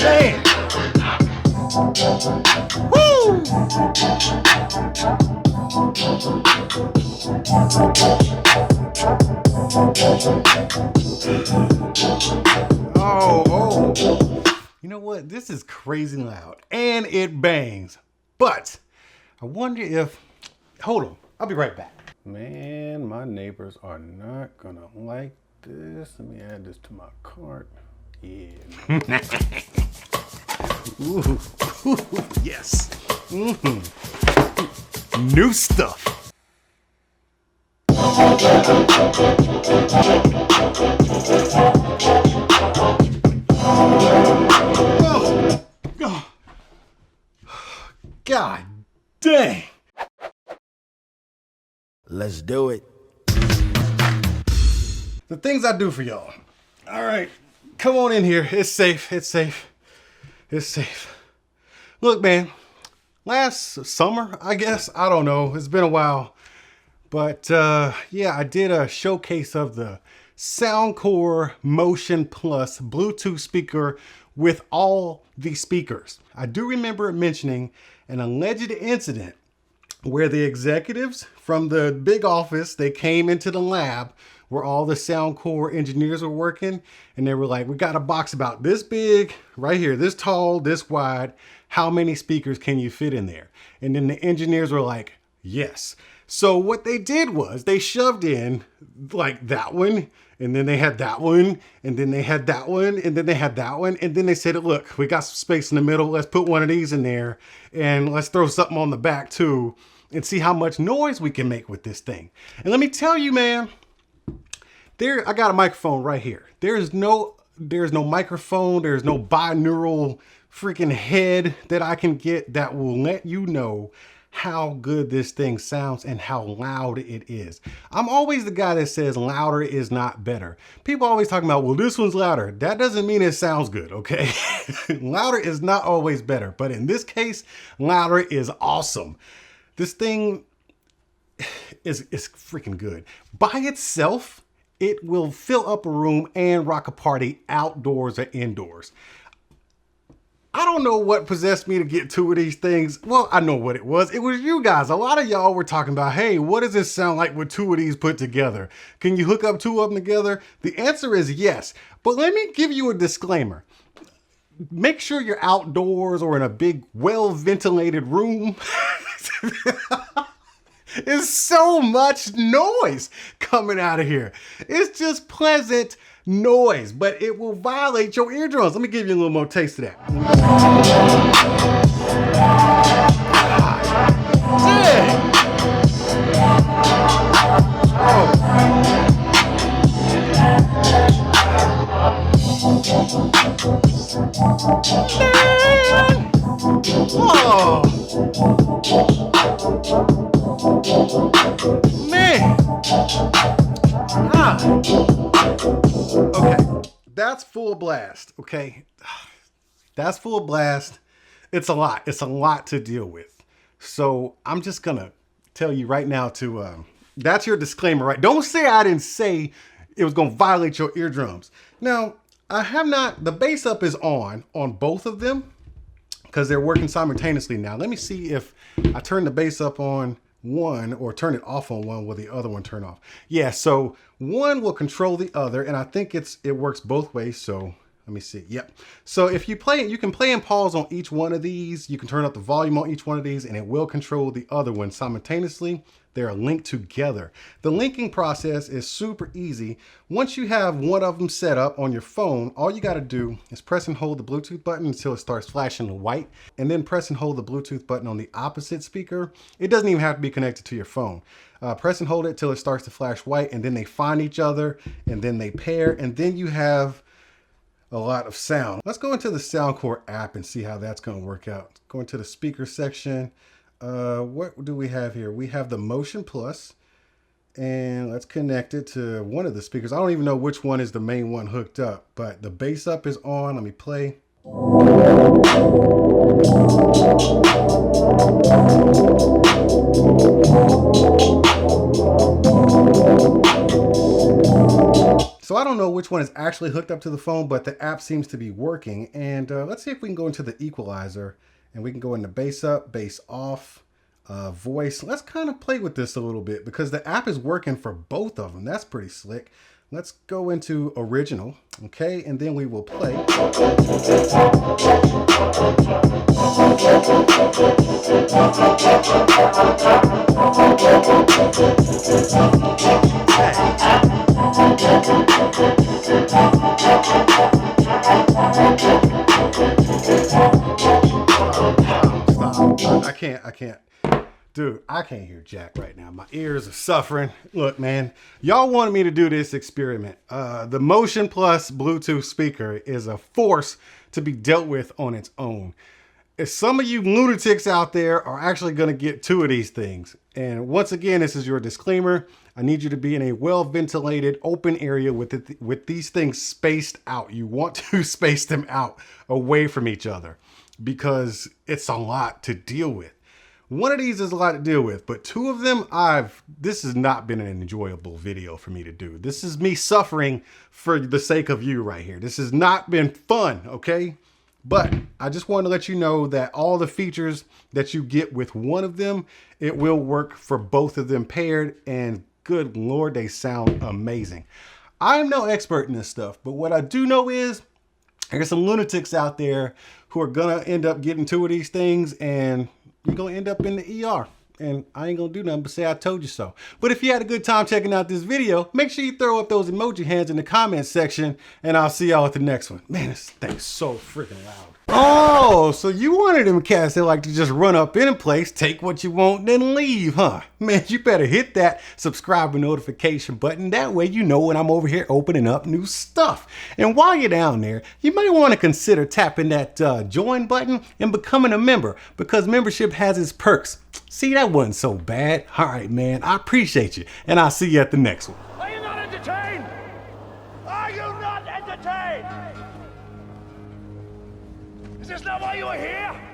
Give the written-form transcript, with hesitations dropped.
Man! Woo! Oh. You know what? This is crazy loud and it bangs. But I wonder if, hold on, I'll be right back. Man, my neighbors are not gonna like this. Let me add this to my cart. Yeah. Ooh, yes. New stuff. Oh, God dang. Let's do it. The things I do for y'all. All right, come on in here. It's safe. It's safe. It's safe. Look, man, last summer, I guess, I don't know. It's been a while. But yeah, I did a showcase of the Soundcore Motion Plus Bluetooth speaker with all the speakers. I do remember mentioning an alleged incident where the executives from the big office, they came into the lab where all the Soundcore engineers were working, and they were like, we got a box about this big, right here, this tall, this wide. How many speakers can you fit in there? And then the engineers were like, yes. So what they did was they shoved in like that one, and then they had that one, and then they had that one, and then they had that one, and then they said, look, we got some space in the middle. Let's put one of these in there, and let's throw something on the back too, and see how much noise we can make with this thing. And let me tell you, man, I got a microphone right here. There's no microphone, there's no binaural freaking head that I can get that will let you know how good this thing sounds and how loud it is. I'm always the guy that says louder is not better. People always talking about, well, this one's louder. That doesn't mean it sounds good, okay? Louder is not always better, but in this case, louder is awesome. This thing is freaking good. By itself, it will fill up a room and rock a party outdoors or indoors. I don't know what possessed me to get two of these things. Well, I know what it was. It was you guys. A lot of y'all were talking about, hey, what does this sound like with two of these put together? Can you hook up two of them together? The answer is yes. But let me give you a disclaimer. Make sure you're outdoors or in a big, well-ventilated room. There's so much noise coming out of here. It's just pleasant noise, but it will violate your eardrums. Let me give you a little more taste of that. Okay, that's full blast, okay? That's full blast. It's a lot. It's a lot to deal with. So I'm just gonna tell you right now that's your disclaimer, right? Don't say I didn't say it was gonna violate your eardrums. Now, I have not, the BassUp is on both of them because they're working simultaneously now. Let me see if I turn the BassUp on one or turn it off on one, will the other one turn off? Yeah, so one will control the other, and I think it works both ways. So let me see. Yep. So if you play, you can play and pause on each one of these. You can turn up the volume on each one of these, and it will control the other one simultaneously. They are linked together. The linking process is super easy. Once you have one of them set up on your phone, all you got to do is press and hold the Bluetooth button until it starts flashing white, and then press and hold the Bluetooth button on the opposite speaker. It doesn't even have to be connected to your phone. Press and hold it till it starts to flash white, and then they find each other, and then they pair, and then you have a lot of sound. Let's go into the Soundcore app and see how that's going to work out. Go into the speaker section. What do we have here? We have the Motion Plus, and let's connect it to one of the speakers. I don't even know which one is the main one hooked up, but the BassUp is on. Let me play. So I don't know which one is actually hooked up to the phone, but the app seems to be working. And let's see if we can go into the equalizer and we can go into bass up, bass off, voice. Let's kind of play with this a little bit because the app is working for both of them. That's pretty slick. Let's go into original, okay? And then we will play. I can't. Dude, I can't hear jack right now. My ears are suffering. Look, man, y'all wanted me to do this experiment. The Motion Plus Bluetooth speaker is a force to be dealt with on its own. If some of you lunatics out there are actually going to get two of these things. And once again, this is your disclaimer. I need you to be in a well-ventilated, open area with these things spaced out. You want to space them out away from each other because it's a lot to deal with. One of these is a lot to deal with, but two of them, this has not been an enjoyable video for me to do. This is me suffering for the sake of you right here. This has not been fun, okay? But I just wanted to let you know that all the features that you get with one of them, it will work for both of them paired, and good Lord, they sound amazing. I'm no expert in this stuff, but what I do know is there's some lunatics out there who are gonna end up getting two of these things and you're gonna end up in the ER. And I ain't gonna do nothing but say I told you so. But if you had a good time checking out this video, make sure you throw up those emoji hands in the comments section and I'll see y'all at the next one. Man, this thing's so freaking loud. Oh, so you wanted them cats that like to just run up in a place, take what you want, then leave, huh? Man, you better hit that subscribe and notification button. That way you know when I'm over here opening up new stuff. And while you're down there, you may want to consider tapping that join button and becoming a member because membership has its perks. See, that wasn't so bad. All right, man, I appreciate you. And I'll see you at the next one. Are you not entertained? Are you not entertained? Is this not why you are here?